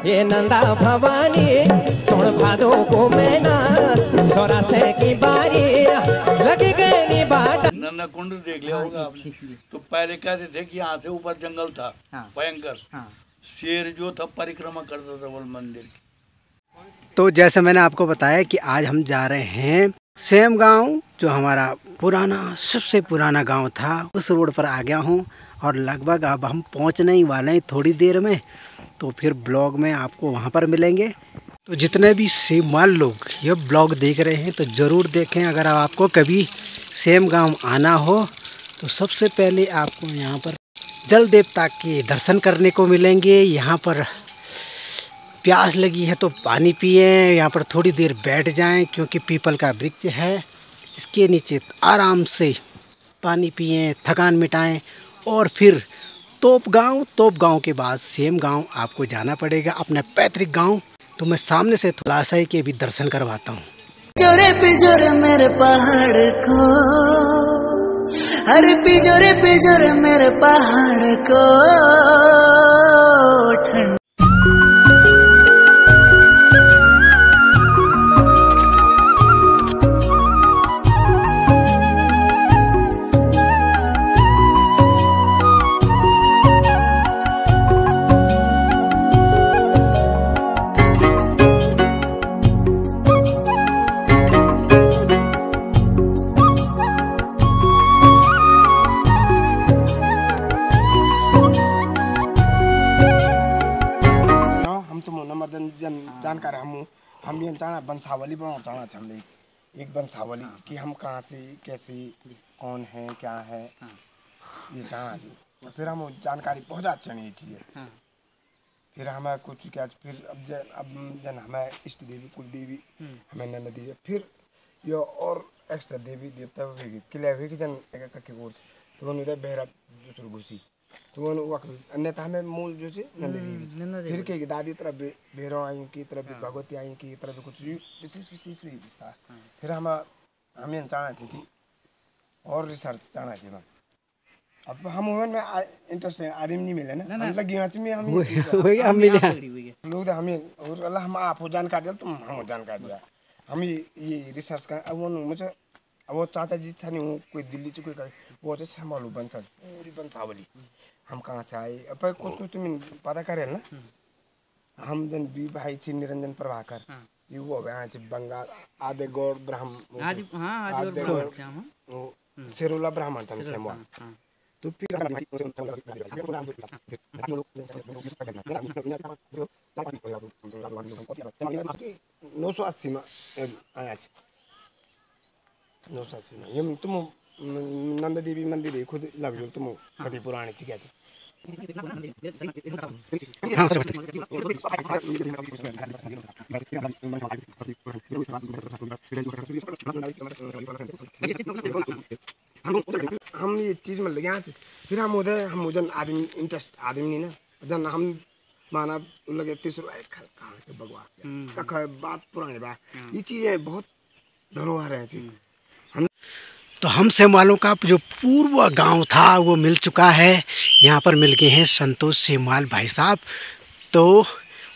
ये नंदा भवानी सोन भादो को मैना सोरा से की बारी लगी गई बाट। नन्ना कुंड देख लिया होगा आपने, तो पहले कहते थे कि यहाँ से ऊपर जंगल था भयंकर, शेर जो था परिक्रमा करता था वो मंदिर की। तो जैसे मैंने आपको बताया कि आज हम जा रहे हैं सेम गांव, जो हमारा पुराना सबसे पुराना गांव था, उस रोड पर आ गया हूं और लगभग अब हम पहुंचने ही वाले हैं थोड़ी देर में। तो फिर ब्लॉग में आपको वहां पर मिलेंगे। तो जितने भी सेमवाल लोग ये ब्लॉग देख रहे हैं तो ज़रूर देखें। अगर आपको कभी सेम गांव आना हो तो सबसे पहले आपको यहाँ पर जल देवता के दर्शन करने को मिलेंगे। यहाँ पर प्यास लगी है तो पानी पिए, यहाँ पर थोड़ी देर बैठ जाएं क्योंकि पीपल का वृक्ष है, इसके नीचे आराम से पानी पिए, थकान मिटाएं और फिर तोप गांव के बाद सेम गांव आपको जाना पड़ेगा, अपना पैतृक गांव। तो मैं सामने से थोड़ा सा के भी दर्शन करवाता हूँ। पिजोरे पिजोरे मेरे पहाड़ को, अरे पिजोरे पिजोरे मेरे पहाड़ को जानकार हम ये जाना वंशावली बनाना चाहना चाहते हैं, एक वंशावली कि हम कहाँ से कैसे कौन है क्या है ये जाना चाहिए। फिर हम जानकारी बहुत अच्छा नहीं चाहिए। फिर हमें कुछ क्या फिर अब जन हमें इष्ट देवी कुल देवी हमें नंद देवी, फिर ये और एक्स्ट्रा देवी देवता क्लियर हुई कि जन के कोर्स तो उन्होंने बेहरा दूसरे घुसी तो अन्यथा हमें मूल जो है नंद देवी, फिर के दादी तरफ भैरव आई की तरफ भगवती आई की तरफ कुछ विशेष विस्तार। फिर हमें चाहना चाहिए कि और रिसर्च चाहना चाहिए। अब हम में इंटरेस्ट आदमी नहीं मिले ना, हम लगी में हम मिले लोग हमें और अल्लाह हम आप हो जानकारी दिया तुम हम जानकारी दिया हम ये रिसर्च का। अब वो मुझे अब वो चाचा जी अच्छा नहीं हूँ कोई दिल्ली से कोई वो तो संभालो वंशज पूरी वंशावली हम कहाँ से आए। अब कुछ तुम पता करे ना, हम जन बी भाई छी निरंजन प्रभाकर ये वो यहाँ से बंगाल आधे गौड़ ब्राह्मण आधे गौड़ सिरोला ब्राह्मण था सेमवा। तो फिर 980 में आया 980 में ये तुम नंद देवी मंदिर है खुद लग जो तुम कभी पुराने चीज क्या हम ये चीज में लगे थे। फिर हम उधर आदमी इंटरेस्ट आदमी नहीं ना जन हम माना लगे 30 रुपये कहाँ से भगवान बात पुरानी बात ये चीजें बहुत धरोहर है। तो हम सेमवालों का जो पूर्व गांव था वो मिल चुका है। यहाँ पर मिल गए हैं संतोष सेमवाल भाई साहब, तो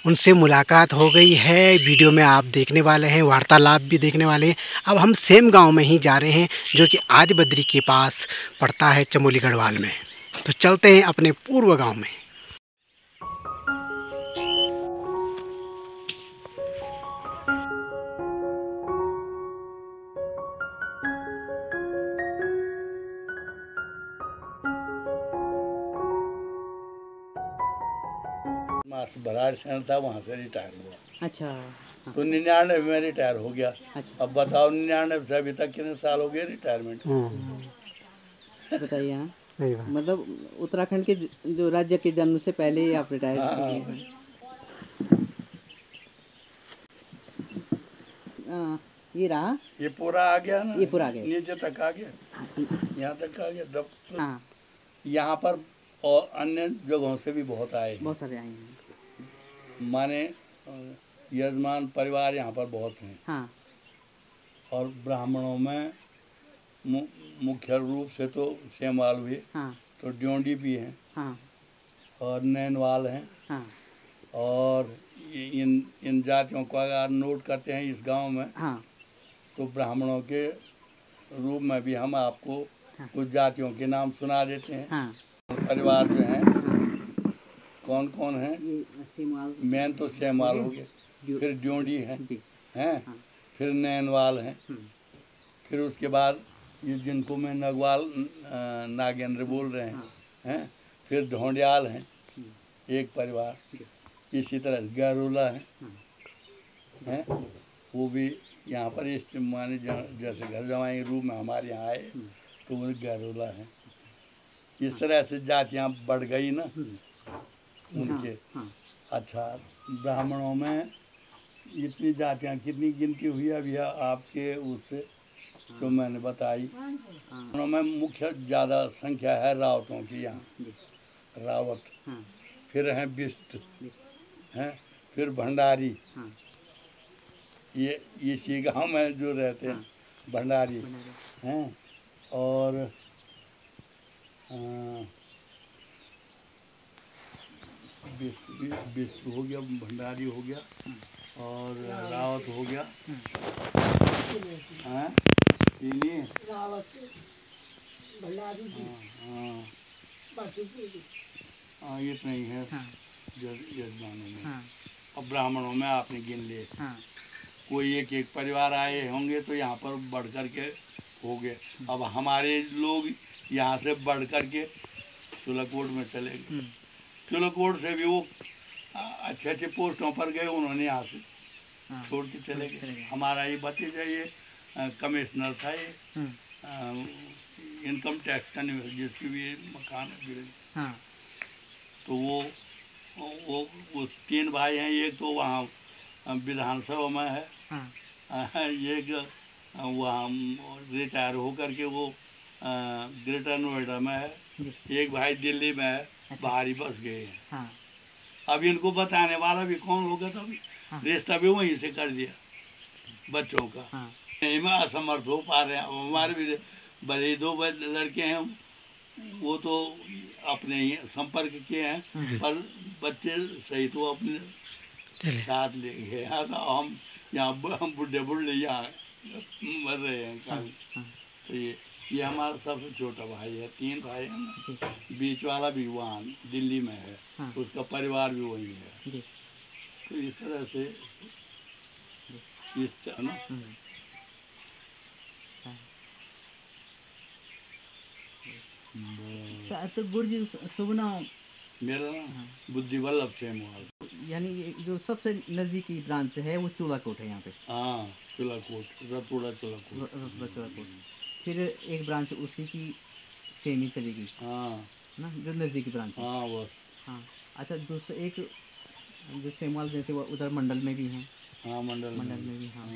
उनसे मुलाकात हो गई है। वीडियो में आप देखने वाले हैं, वार्तालाप भी देखने वाले हैं। अब हम सेम गांव में ही जा रहे हैं जो कि आज बद्री के पास पड़ता है चमोली गढ़वाल में। तो चलते हैं अपने पूर्व गांव में। बराड़ सेना था वहाँ से रिटायर हुआ। अच्छा। तो 99 में रिटायर हो गया। अच्छा। अब बताओ 99 से अभी तक कितने साल हो गए रिटायरमेंट। बताइए। मतलब उत्तराखंड के जो राज्य के जन्म से पहले ही आप रिटायर हुए। ये रहा, ये पूरा आ गया ना, ये पूरा आ गया, नीचे तक आ गया, यहाँ तक आ गया दफ्तर। यहाँ पर और अन्य जगहों से भी बहुत आए, बहुत सारे आए हैं। माने यजमान परिवार यहाँ पर बहुत हैं। हाँ। और ब्राह्मणों में मुख्य रूप से तो सेमवाल भी। हाँ। तो ड्योंडी भी हैं। हाँ। और नैनवाल हैं। हाँ। और इन जातियों को अगर नोट करते हैं इस गांव में, हाँ तो ब्राह्मणों के रूप में भी हम आपको कुछ जातियों के नाम सुना देते हैं। हाँ परिवार जो हैं कौन कौन है? ये सेमवाल मेन तो सेमवाल हो गए, फिर ड्योंडी हैं, फिर नैनवाल हैं, फिर उसके बाद ये जिनको मैं नगवाल नागेंद्र बोल रहे हैं, फिर ढोंडियाल हैं एक परिवार। इसी तरह गैरोला हैं, वो भी यहाँ पर इस माने जैसे घर जमाई रूप में हमारे यहाँ आए तो वो गैरोला हैं। इस तरह से जातियाँ बढ़ गई ना उनके। अच्छा, ब्राह्मणों में इतनी जातियाँ कितनी गिनती हुई अभी आपके उससे जो मैंने बताई। उनमें मुख्य ज़्यादा संख्या है रावतों की यहाँ, रावत, फिर हैं बिष्ट हैं, फिर भंडारी, ये इसी गांव में जो रहते हैं भंडारी हैं, और बिष्ट हो गया, भंडारी हो गया, और रावत हो गया, हैं ये तो नहीं है यजमानों में। अब ब्राह्मणों में आपने गिन लिए, कोई एक एक परिवार आए होंगे तो यहाँ पर बढ़ कर के हो गए। अब हमारे लोग यहाँ से बढ़ कर के चुलाकोट में चले गए, चुलाकोट से भी वो अच्छे अच्छे पोस्टों पर गए, उन्होंने यहाँ से छोड़ के चले गए। हमारा ये भतीजा ये कमिश्नर था, ये इनकम टैक्स का नहीं, जिसकी भी मकान है, तो वो 3 भाई हैं। एक तो वहाँ विधानसभा में है, एक वहाँ रिटायर होकर के वो ग्रेटर नोएडा में है, एक भाई दिल्ली में है, बाहर ही बस गए हैं। अब इनको बताने वाला भी कौन होगा, तो अभी रिश्ता भी वहीं से कर दिया बच्चों का। इनमें असमर्थ हो पा रहे हैं। हमारे भी भले 2 लड़के हैं, वो तो अपने ही संपर्क के हैं, पर बच्चे सही तो अपने साथ ले गए। हम यहाँ बुढ़े यहाँ मर रहे हैं। तो ये हमारा सबसे छोटा भाई है, 3 भाई हैं, बीच वाला भी वहाँ दिल्ली में है, उसका परिवार भी वहीं है। तो इस तरह से इस तरह ना तो गुरु जी शुभ नाम मेरा नाम बुद्धि वल्लभ सेमवाल। यानी ये जो सबसे नज़दीकी ब्रांच है वो चूलाकोट है यहाँ पे। हाँ, चूलाकोट, रतुड़ा चूलाकोट। चूलाकोट। फिर एक ब्रांच उसी की सेमी चलेगी, हाँ ना, जो नज़दीकी ब्रांच है। हाँ बस। हाँ अच्छा, दूसरा एक जो सेमवाल जैसे वो उधर मंडल में भी हैं। हाँ मंडल में भी। हाँ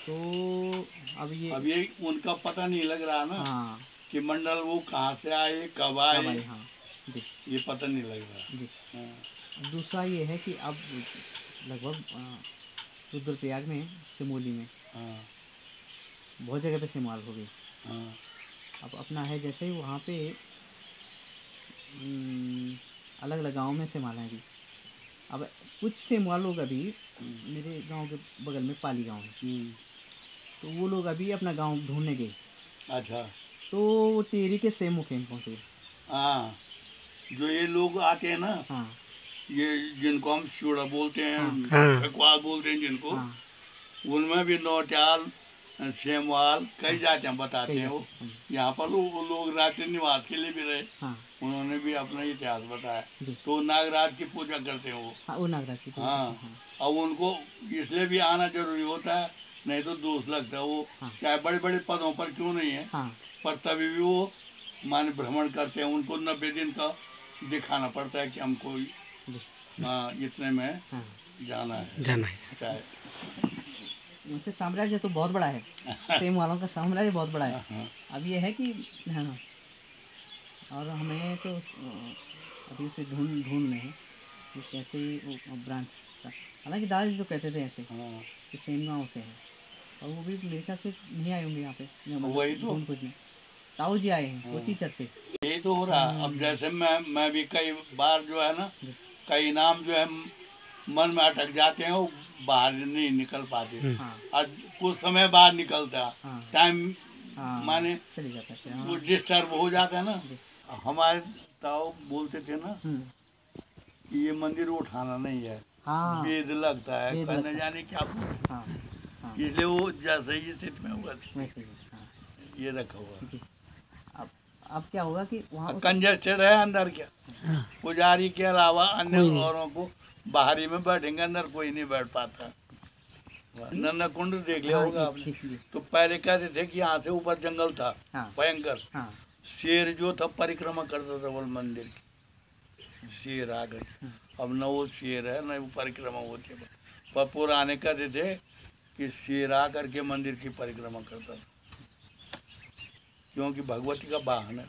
तो अब ये उनका पता नहीं लग रहा ना। हाँ कि मंडल वो कहाँ से आए, कब आए, हाँ ये पता नहीं लग रहा। हाँ। दूसरा ये है कि अब लगभग रुद्रप्रयाग में, सिमोली में बहुत जगह पे सेमवाल हो गई। अब अपना है जैसे वहाँ पे अलग अलग गाँव में सेमवाल हैं अभी। अब कुछ सेमवाल लोग अभी मेरे गांव के बगल में पाली गांव है, तो वो लोग अभी अपना गांव ढूंढने गए। अच्छा, तो वो टेरी के सेम मुखेम पहुँचे। हाँ, जो ये लोग आते हैं ना, हाँ, ये जिनको हम चूड़ा बोलते हैं, ठकुआ बोलते हैं जिनको, उनमें भी नौटियाल, सेमवाल कई जातियाँ बताते हैं। वो यहाँ पर लोग रात्रि निवास के लिए भी रहे। उन्होंने भी अपना इतिहास बताया। तो नागराज की पूजा करते हैं वो नागराज की। हाँ, अब उनको इसलिए भी आना जरूरी होता है, नहीं तो दोष लगता है। वो चाहे बड़े बड़े पदों पर क्यों नहीं है, पर तभी भी वो माने भ्रमण करते हैं। उनको 90 दिन का दिखाना पड़ता है कि हमको इतने में जाना है। चाहे उनसे साम्राज्य तो बहुत बड़ा है, सेम वालों का साम्राज्य बहुत बड़ा है। अब ये है कि हाँ, और हमें तो अभी उसे ढूंढ में है कि कैसे वो ब्रांच, हालांकि दादाजी जो कहते थे ऐसे कि सेम गाँव से है, और वो भी मेरे ख्याल से नहीं आए होंगे यहाँ पे। वही तो कुछ नहीं, ताऊ जी आए हैं, वो टीचर थे। यही तो हो रहा। अब जैसे मैं भी कई बार जो है ना, कई नाम जो है मन में अटक जाते हैं, वो बाहर नहीं निकल पाते। हाँ। और कुछ समय बाद निकलता, हाँ। टाइम हाँ, माने चले जाते थे। वो हाँ। डिस्टर्ब हो जाता है ना। हमारे ताऊ बोलते थे ना कि ये मंदिर उठाना नहीं है, हाँ। वेद लगता है, वेद न लगता है। जाने क्या बोलते। हाँ, हाँ। इसलिए वो जैसे ही स्थिति में हुआ वैसे ही, हाँ। ये रखा हुआ। जी। अब क्या होगा कि वहाँ कंजेस्टेड है अंदर, क्या पुजारी के अलावा अन्य औरों को बाहरी में बैठेंगे, अंदर कोई नहीं बैठ पाता। नन्ना कुंड देख लिया हाँ, होगा ये आपने। ठीक है। तो पहले कहते थे कि यहाँ से ऊपर जंगल था, हाँ। भयंकर। हाँ। शेर जो था परिक्रमा करता था वो मंदिर की, शेर आ गए। अब न वो शेर है न वो परिक्रमा होती है, पर पुराने कहते थे कि शेर आ करके मंदिर की परिक्रमा करता था, क्योंकि भगवती का वाहन है।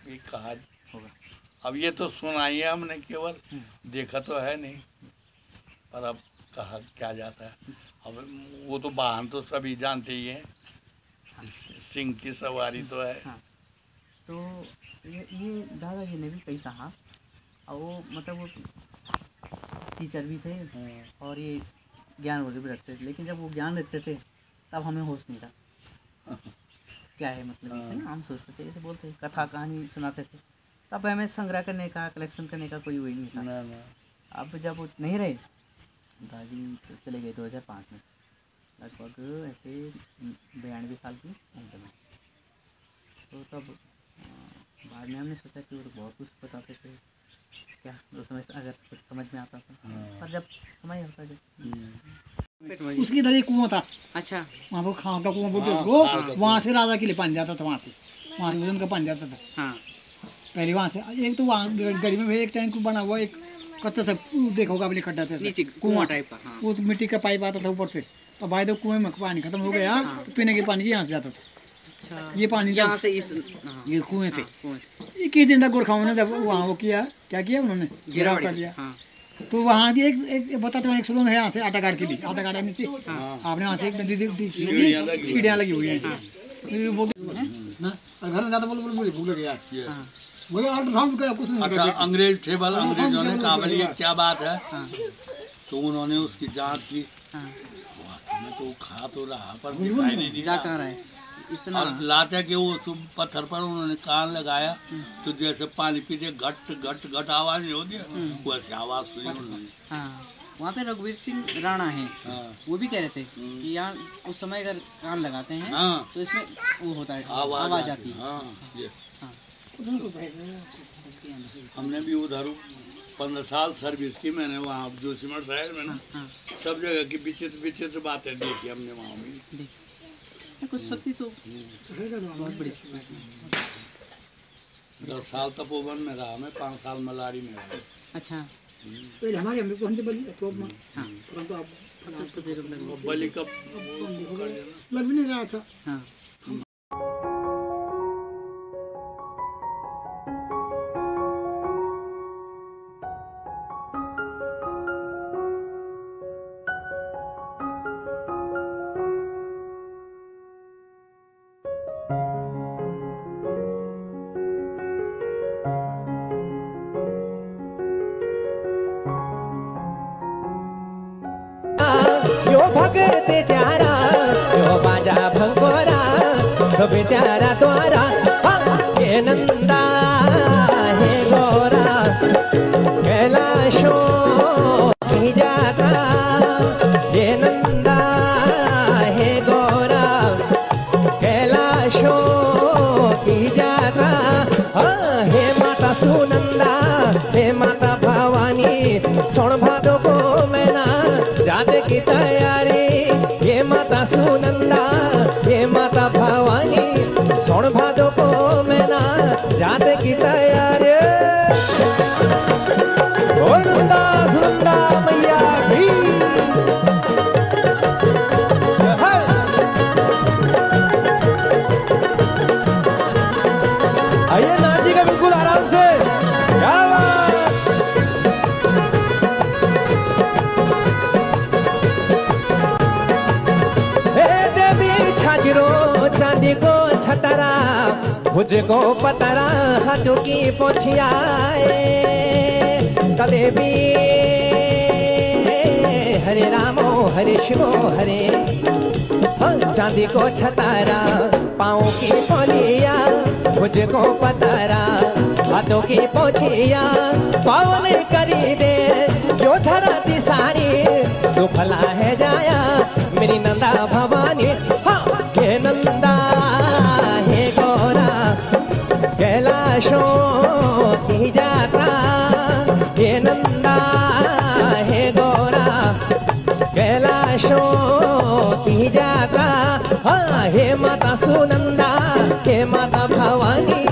ये कहा होगा। अब ये तो सुनाई है हमने, केवल देखा तो है नहीं, पर अब कहा क्या जाता है। अब वो तो वाहन तो सभी जानते ही हैं, सिंह की सवारी तो है। हाँ। तो ये दादाजी ने भी कही कहा, और वो मतलब वो टीचर भी थे और ये ज्ञान वगैरह भी रखते थे, लेकिन जब वो ज्ञान रखते थे तब हमें होश नहीं था क्या है मतलब है ना। हम सोचते थे, जैसे बोलते कथा कहानी सुनाते थे, तब हमें संग्रह करने का, कलेक्शन करने का कोई वही नहीं था। ना, ना। अब जब वो नहीं रहे, दादी तो चले गए 2005 में, लगभग ऐसे 92 साल की उम्र में। तो तब बाद में हमने सोचा कि वो तो बहुत कुछ बताते थे, क्या उस समय अगर कुछ समझ में आता था, पर जब समय आता जब उसकी इधर एक कुआं था। अच्छा। वहाँ पर खान का कुआं बोलते उसको, वहाँ से राजा के लिए पानी जाता था, वहाँ से उनका पानी जाता था। हाँ। पहले वहाँ से एक तो वहाँ गली में भी एक टैंक बना हुआ, एक कच्चा सा देखा होगा आपने, खड्डा था नीचे कुआं टाइप का। हाँ। वो तो मिट्टी का पाइप आता था ऊपर से, और भाई तो कुएं में पानी खत्म हो गया तो पीने के पानी यहाँ से जाता था। अच्छा। ये पानी यहाँ से इस ये कुएं से कुएं से 21 दिन तक गोरखाओं ने जब वहाँ वो किया, क्या किया उन्होंने, घेराव कर लिया। हाँ। तो वहाँ की एक बताते हैं, एक सुलंग है यहाँ से आटा काट के लिए, आटा काटा नीचे आपने वहाँ से एक नदी सीढ़ियाँ लगी हुई हैं। घर में जाता बोले मुझे भूख लगी यार, मुझे अल्ट्रासाउंड करा कुछ नहीं। अच्छा, अंग्रेज थे बल, अंग्रेजों ने कहा बोले ये क्या बात है, तो उन्होंने उसकी जांच की। वास्तव में तो वो खा तो रहा पर दिखाई नहीं दिया। जा कहाँ रहा है इतना। और लाते कि वो पत्थर पर उन्होंने कान लगाया, तो जैसे पानी पीते घट घट घट आवाज नहीं होती, वैसे आवाज सुनी उन्होंने। हाँ। वहाँ पे रघुवीर सिंह राणा हैं, वो भी कह रहे थे कि यहाँ उस समय अगर कान लगाते हैं तो इसमें वो होता है, आवाज आती है। हमने भी उधर 15 साल सर्विस की मैंने वहाँ जोशीमठ शहर में ना, सब जगह की विचित्र विचित्र बातें देखी हमने वहाँ भी। कुछ शक्ति तो बहुत बड़ी। 10 साल तपोवन में रहा मैं, 5 साल मलारी में रहा। अच्छा। पहले हमारे हम लोग बलि परंतु अब बलि कब लग भी नहीं रहा था। हाँ। यो भगत त्यारा, यो बाजा भंगोरा, सब त्यारा द्वारा। हे नंदा हे गोरा, कैलाशो की जाता। हे नंदा हे गोरा, कैलाशो की जाता। हे माता सुनंदा, हे माता भवानी, सोन भादो को मैना जाते की तैयारी। ये माता सुनंदा, ये माता भवानी, सोन भादो को मैना जाते की तैयारी। बोल नंदा सुनंदा मैया की। आइए नाचिएगा बिल्कुल आराम से। क्या बात। चांदी को छतरा, भुज को पतरा, हाथों की पोछिया, कले भी हरे रामो हरे शिवो हरे। चांदी को छतारा, पाँव की पोलिया, मुझको पतारा, हाथों की पोछिया, पावन करी दे जो धरती सारी, सुफला है जाया मेरी नंदा भवानी। हाँ हे नंदा हे गौरा, कैलाशों की यात्रा, हे नंदा हे गौरा, कैलाशों की यात्रा। हाँ हे माता सुनंदा, हे माता भवानी,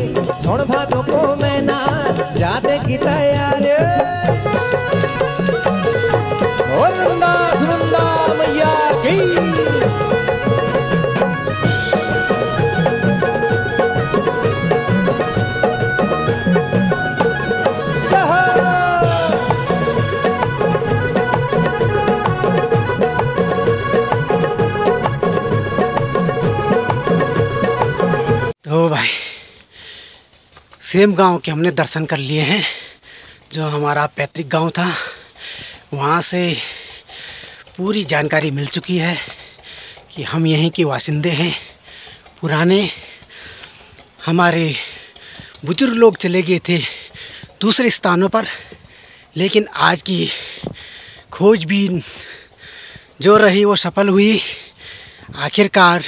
सोन भादों को मैना जाते की तैयारी। ओ नंदा सुनंदा मैया की। तो भाई सेम गांव के हमने दर्शन कर लिए हैं। जो हमारा पैतृक गांव था वहाँ से पूरी जानकारी मिल चुकी है कि हम यहीं के वासिंदे हैं। पुराने हमारे बुजुर्ग लोग चले गए थे दूसरे स्थानों पर, लेकिन आज की खोजबीन जो रही वो सफल हुई। आखिरकार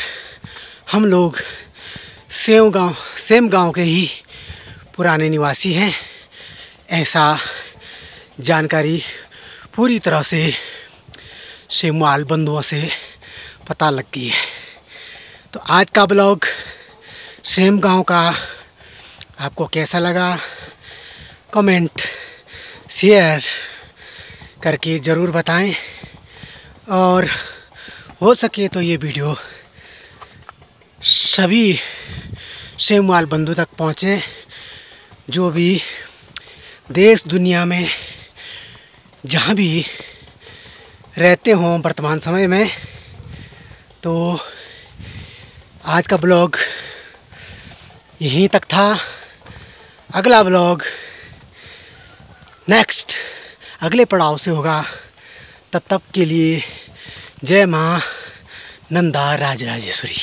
हम लोग सेम गांव के ही पुराने निवासी हैं, ऐसा जानकारी पूरी तरह से सेमवाल बंधुओं से पता लग गई है। तो आज का ब्लॉग सेम गांव का आपको कैसा लगा, कमेंट शेयर करके ज़रूर बताएं, और हो सके तो ये वीडियो सभी सेमवाल बंधु तक पहुँचे जो भी देश दुनिया में जहाँ भी रहते हों वर्तमान समय में। तो आज का ब्लॉग यहीं तक था। अगला ब्लॉग नेक्स्ट अगले पड़ाव से होगा। तब तक के लिए जय माँ नंदा राजराजेश्वरी।